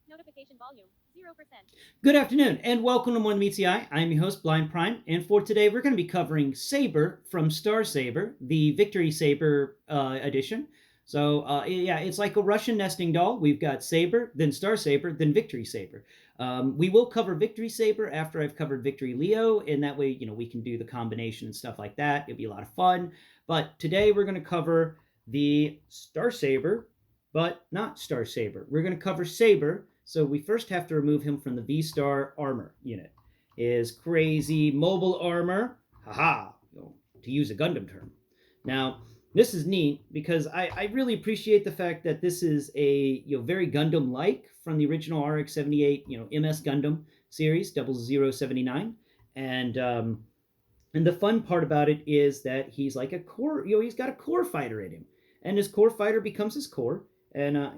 Notification volume 0%. Good afternoon, and welcome to One Meets the Eye. I'm your host, Blind Prime, and for today we're going to be covering Saber from Star-Saber, the Victory Saber edition. So, it's like a Russian nesting doll. We've got Saber, then Star-Saber, then Victory Saber. We will cover Victory Saber after I've covered Victory Leo, and that way, we can do the combination and stuff like that. It'll be a lot of fun. But today we're going to cover the Star-Saber, but not Star-Saber. We're going to cover Saber. So we first have to remove him from the V-Star armor unit. His crazy mobile armor, haha, to use a Gundam term. Now, this is neat because I really appreciate the fact that this is a very Gundam-like from the original RX-78 MS Gundam series 0079, and the fun part about it is that he's like a core, he's got a core fighter in him, and his core fighter becomes his core, and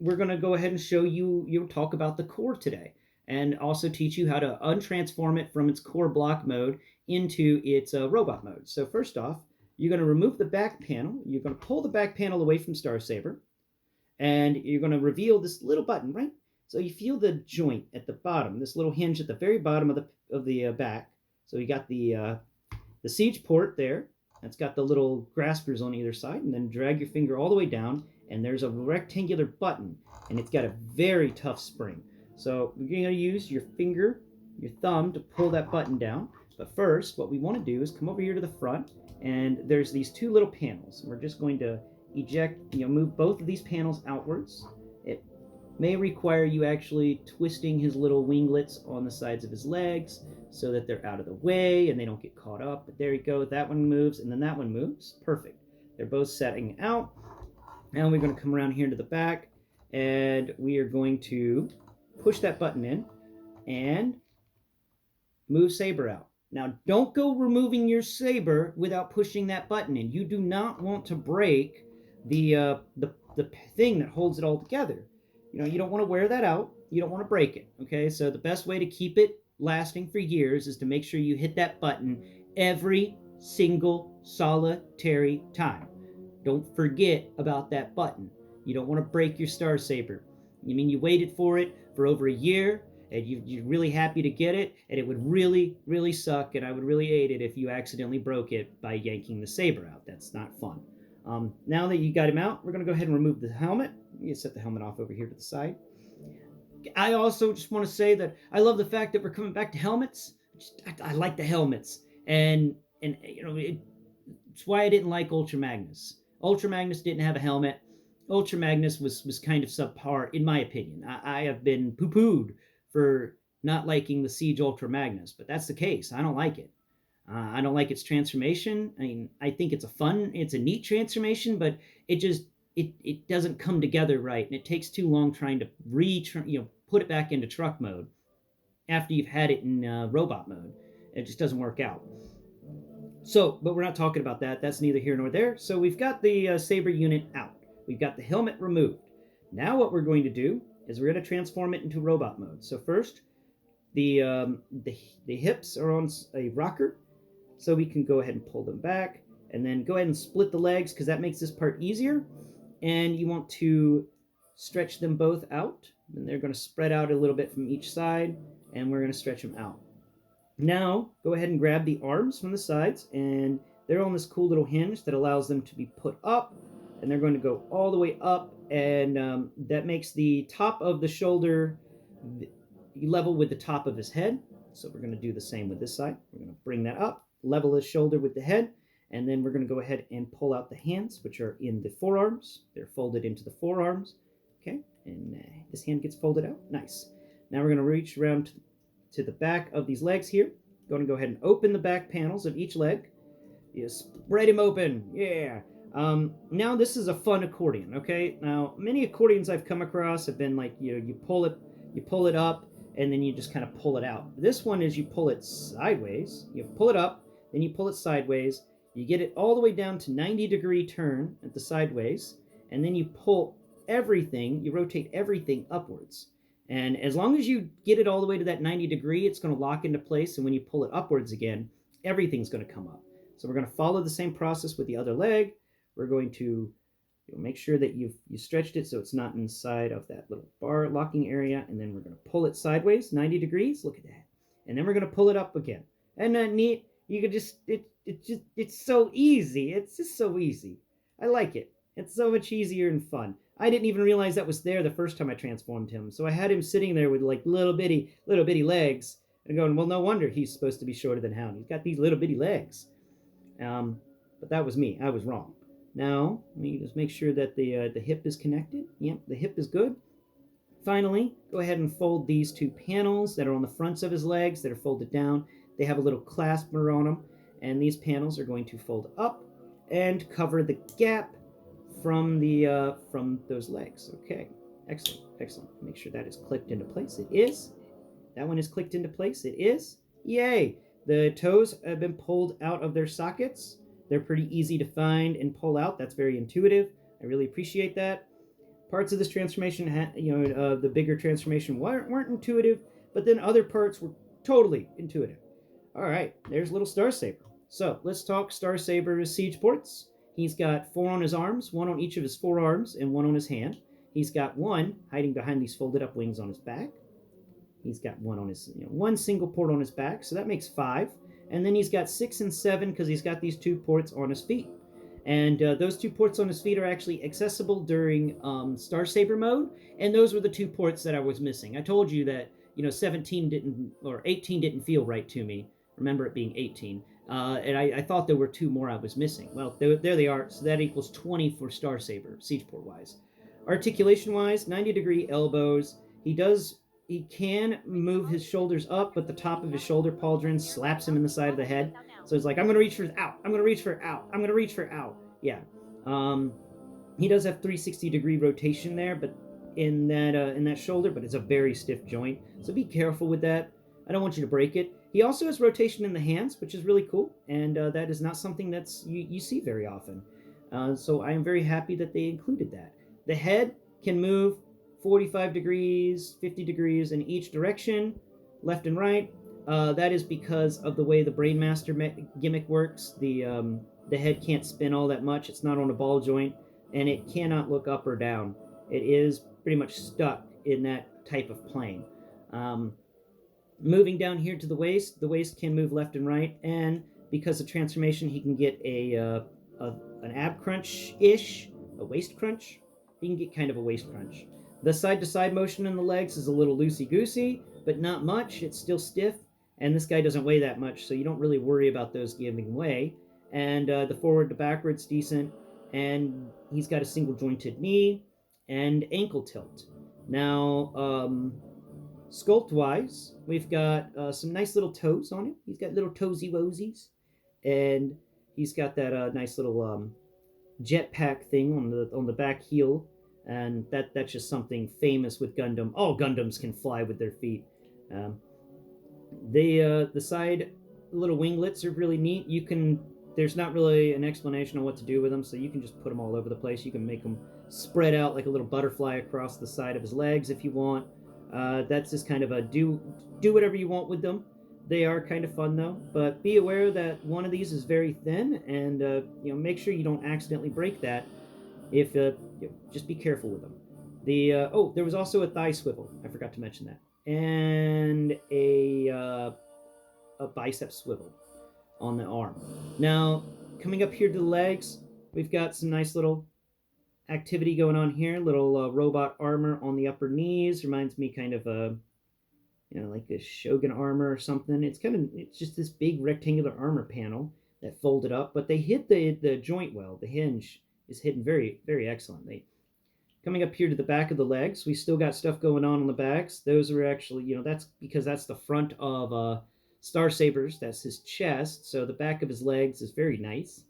we're going to go ahead and show you, talk about the core today, and also teach you how to untransform it from its core block mode into its robot mode. So first off, you're going to remove the back panel. You're going to pull the back panel away from Star-Saber, and you're going to reveal this little button, right? So you feel the joint at the bottom, this little hinge at the very bottom of the back. So you got the siege port there. That's got the little graspers on either side, and then drag your finger all the way down, and there's a rectangular button, and it's got a very tough spring. So you're going to use your finger, your thumb, to pull that button down. But first, what we want to do is come over here to the front, and there's these two little panels. We're just going to move both of these panels outwards. It may require you actually twisting his little winglets on the sides of his legs so that they're out of the way and they don't get caught up. But there you go. That one moves, and then that one moves. Perfect. They're both setting out. Now we're going to come around here to the back, and we are going to push that button in and move Saber out. Now, don't go removing your Saber without pushing that button in. You do not want to break the thing that holds it all together. You don't want to wear that out. You don't want to break it, okay? So the best way to keep it lasting for years is to make sure you hit that button every single solitary time. Don't forget about that button. You don't want to break your Star-Saber. You waited for it for over a year, and you're really happy to get it, and it would really, really suck, and I would really hate it if you accidentally broke it by yanking the saber out. That's not fun. Now that you got him out, we're going to go ahead and remove the helmet. You set the helmet off over here to the side. I also just want to say that I love the fact that we're coming back to helmets. I like the helmets, and it's why I didn't like Ultra Magnus. Ultra Magnus didn't have a helmet. Ultra Magnus was kind of subpar, in my opinion. I have been poo-pooed for not liking the Siege Ultra Magnus, but that's the case. I don't like it. I don't like its transformation. I think it's a neat transformation, but it doesn't come together right, and it takes too long trying to put it back into truck mode after you've had it in robot mode. It just doesn't work out. So, but we're not talking about that. That's neither here nor there. So we've got the Saber unit out. We've got the helmet removed. Now what we're going to do is we're going to transform it into robot mode. So first, the hips are on a rocker, so we can go ahead and pull them back, and then go ahead and split the legs because that makes this part easier. And you want to stretch them both out, and they're going to spread out a little bit from each side, and we're going to stretch them out. Now, go ahead and grab the arms from the sides, and they're on this cool little hinge that allows them to be put up, and they're going to go all the way up, and that makes the top of the shoulder level with the top of his head. So we're going to do the same with this side. We're going to bring that up, level his shoulder with the head, and then we're going to go ahead and pull out the hands, which are in the forearms. They're folded into the forearms. Okay, and this hand gets folded out. Nice. Now we're going to reach around to the back of these legs here. Going to go ahead and open the back panels of each leg. You spread him open. Yeah. Now this is a fun accordion. Okay. Now many accordions I've come across have been like you pull it up, and then you just kind of pull it out. This one is you pull it sideways. You pull it up, then you pull it sideways. You get it all the way down to 90-degree turn at the sideways, and then you pull everything. You rotate everything upwards. And as long as you get it all the way to that 90 degree, it's going to lock into place. And when you pull it upwards again, everything's going to come up. So we're going to follow the same process with the other leg. We're going to You'll make sure that you stretched it so it's not inside of that little bar locking area, and then we're going to pull it sideways 90 degrees. Look at that. And then we're going to pull it up again. Isn't that neat? You could just it's so easy. It's just so easy. I like it. It's so much easier and fun. I didn't even realize that was there the first time I transformed him. So I had him sitting there with like little bitty legs and going, well, no wonder he's supposed to be shorter than Hound. He's got these little bitty legs. But that was me. I was wrong. Now, let me just make sure that the hip is connected. Yep, the hip is good. Finally, go ahead and fold these two panels that are on the fronts of his legs that are folded down. They have a little clasper on them, and these panels are going to fold up and cover the gap from those legs. Okay, excellent, excellent. Make sure that is clicked into place. It is. That one is clicked into place. It is. Yay! The toes have been pulled out of their sockets. They're pretty easy to find and pull out. That's very intuitive. I really appreciate that. Parts of this transformation, the bigger transformation weren't intuitive, but then other parts were totally intuitive. All right, there's little Star-Saber. So let's talk Star-Saber's siege ports. He's got 4 on his arms, 1 on each of his forearms, and 1 on his hand. He's got 1 hiding behind these folded up wings on his back. He's got 1 on his, 1 single port on his back, so that makes 5. And then he's got 6 and 7 because he's got these 2 ports on his feet. And those 2 ports on his feet are actually accessible during Star-Saber mode, and those were the 2 ports that I was missing. I told you that 17 didn't, or 18 didn't feel right to me. Remember it being 18, and I thought there were 2 more I was missing. Well, there they are. So that equals 20 for Star-Saber siege port wise. Articulation wise, 90-degree elbows. He can move his shoulders up, but the top of his shoulder pauldron slaps him in the side of the head. So it's like, I'm going to reach for out. I'm going to reach for out. I'm going to reach for out. Yeah. He does have 360-degree rotation there, but in that shoulder, but it's a very stiff joint. So be careful with that. I don't want you to break it. He also has rotation in the hands, which is really cool, and that is not something that's you see very often. So I am very happy that they included that. The head can move 45 degrees, 50 degrees in each direction, left and right. That is because of the way the Brainmaster gimmick works. The head can't spin all that much. It's not on a ball joint, and it cannot look up or down. It is pretty much stuck in that type of plane. Moving down here to the waist can move left and right, and because of transformation, he can get an ab crunch-ish, a waist crunch. He can get kind of a waist crunch. The side-to-side motion in the legs is a little loosey-goosey, but not much. It's still stiff, and this guy doesn't weigh that much, so you don't really worry about those giving way. And the forward to backwards, decent. And he's got a single-jointed knee and ankle tilt. Now, sculpt-wise, we've got some nice little toes on him. He's got little toesy-woesies, and he's got that nice little jetpack thing on the back heel. And that's just something famous with Gundam. All Gundams can fly with their feet. The side little winglets are really neat. There's not really an explanation on what to do with them, so you can just put them all over the place. You can make them spread out like a little butterfly across the side of his legs if you want. That's just kind of a do whatever you want with them. They are kind of fun though, but be aware that one of these is very thin, and make sure you don't accidentally break that. If just be careful with them. There was also a thigh swivel. I forgot to mention that, and a bicep swivel on the arm. Now, coming up here to the legs, we've got some nice little activity going on here. Little robot armor on the upper knees. Reminds me kind of like a Shogun armor or something. It's just this big rectangular armor panel that folded up, but they hid the joint well. The hinge is hidden very, very excellently. Coming up here to the back of the legs, we still got stuff going on the backs. Those are actually, that's because that's the front of Star-Saber's. That's his chest, so the back of his legs is very nice.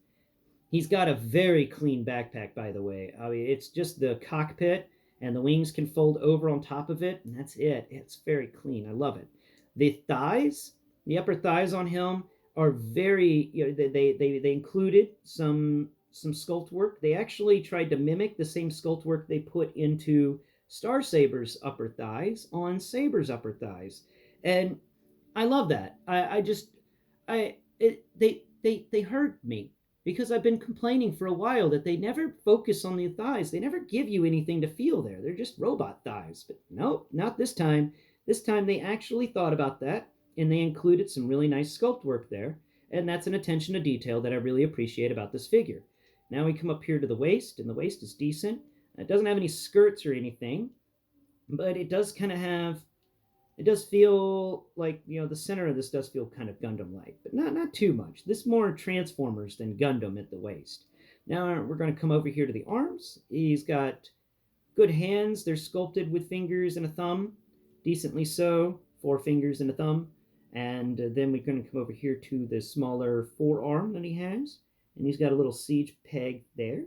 He's got a very clean backpack, by the way. I mean, it's just the cockpit, and the wings can fold over on top of it, and that's it. It's very clean. I love it. The thighs, the upper thighs on him are very, they included some sculpt work. They actually tried to mimic the same sculpt work they put into Star-Saber's upper thighs on Saber's upper thighs. And I love that. They hurt me. because I've been complaining for a while that they never focus on the thighs. They never give you anything to feel there. They're just robot thighs. But nope, not this time. This time they actually thought about that, and they included some really nice sculpt work there. And that's an attention to detail that I really appreciate about this figure. Now we come up here to the waist, and the waist is decent. It doesn't have any skirts or anything, but it does kind of have, it does feel like, the center of this does feel kind of Gundam-like, but not too much. This more Transformers than Gundam at the waist. Now we're going to come over here to the arms. He's got good hands. They're sculpted with fingers and a thumb, decently so, 4 fingers and a thumb. And then we're going to come over here to the smaller forearm that he has, and he's got a little siege peg there,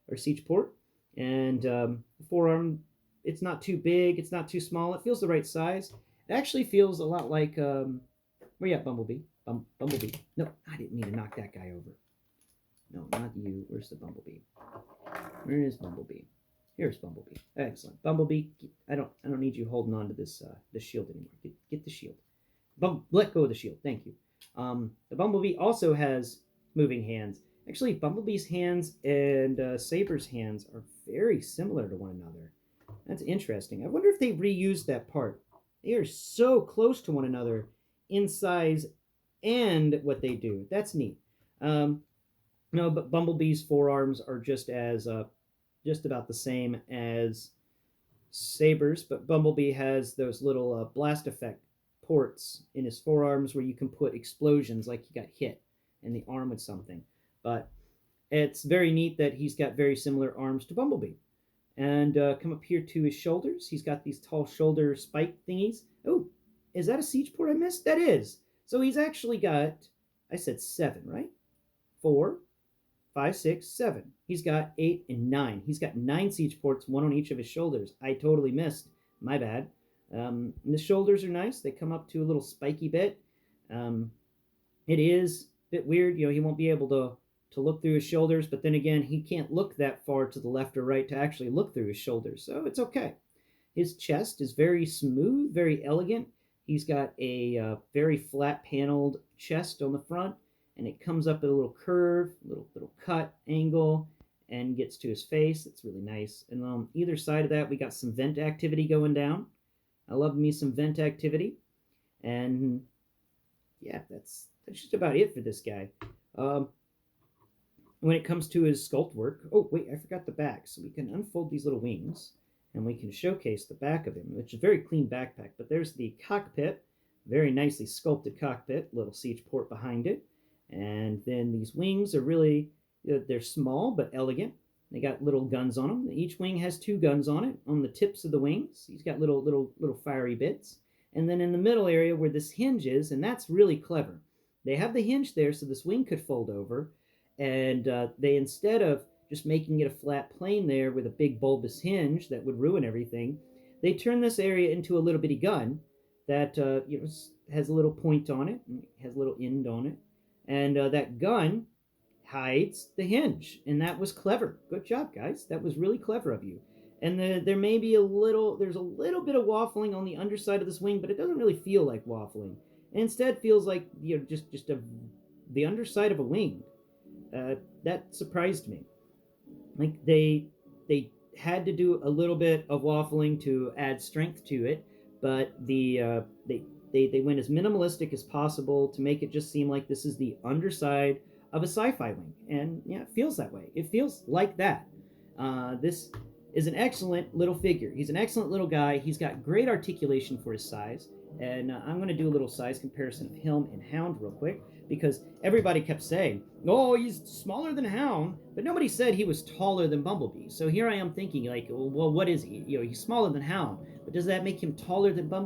or siege port. And the forearm, it's not too big, it's not too small. It feels the right size. It actually feels a lot like, where you at, Bumblebee? Bumblebee. No, I didn't mean to knock that guy over. No, not you. Where's the Bumblebee? Where is Bumblebee? Here's Bumblebee. Excellent. Bumblebee, I don't need you holding on to this shield anymore. Get the shield. Let go of the shield. Thank you. The Bumblebee also has moving hands. Actually, Bumblebee's hands and Saber's hands are very similar to one another. That's interesting. I wonder if they reused that part. They are so close to one another in size and what they do. That's neat. No, but Bumblebee's forearms are just about the same as Saber's, but Bumblebee has those little blast effect ports in his forearms where you can put explosions like he got hit in the arm with something. But it's very neat that he's got very similar arms to Bumblebee. And come up here to his shoulders. He's got these tall shoulder spike thingies. Oh, is that a siege port I missed? That is. So he's actually got, I said 7, right? 4, 5, 6, 7. He's got 8 and 9. He's got 9 siege ports, 1 on each of his shoulders. I totally missed. My bad. And the shoulders are nice. They come up to a little spiky bit. It is a bit weird. He won't be able to look through his shoulders, but then again, he can't look that far to the left or right to actually look through his shoulders, so it's okay. His chest is very smooth, very elegant. He's got a very flat paneled chest on the front, and it comes up at a little curve, little cut angle, and gets to his face. It's really nice. And on either side of that, we got some vent activity going down. I love me some vent activity. And yeah, that's just about it for this guy. When it comes to his sculpt work, oh wait, I forgot the back. So we can unfold these little wings, and we can showcase the back of him, which is a very clean backpack. But there's the cockpit, very nicely sculpted cockpit, little siege port behind it. And then these wings are really, they're small but elegant. They got little guns on them. Each wing has 2 guns on it, on the tips of the wings. He's got little fiery bits. And then in the middle area where this hinge is, and that's really clever. They have the hinge there so this wing could fold over. And they, instead of just making it a flat plane there with a big bulbous hinge that would ruin everything, they turn this area into a little bitty gun that has a little point on it, and has a little end on it. And that gun hides the hinge, and that was clever. Good job, guys. That was really clever of you. And there may be there's a little bit of waffling on the underside of this wing, but it doesn't really feel like waffling. It instead feels like just the underside of a wing. That surprised me. Like they had to do a little bit of waffling to add strength to it, but they went as minimalistic as possible to make it just seem like this is the underside of a sci-fi wing. And yeah, it feels that way. It feels like that. This is an excellent little figure. He's an excellent little guy. He's got great articulation for his size. And I'm going to do a little size comparison of him and Hound real quick, because everybody kept saying, oh, he's smaller than Hound, but nobody said he was taller than Bumblebee. So here I am thinking, like, well, what is he? He's smaller than Hound, but does that make him taller than Bumblebee?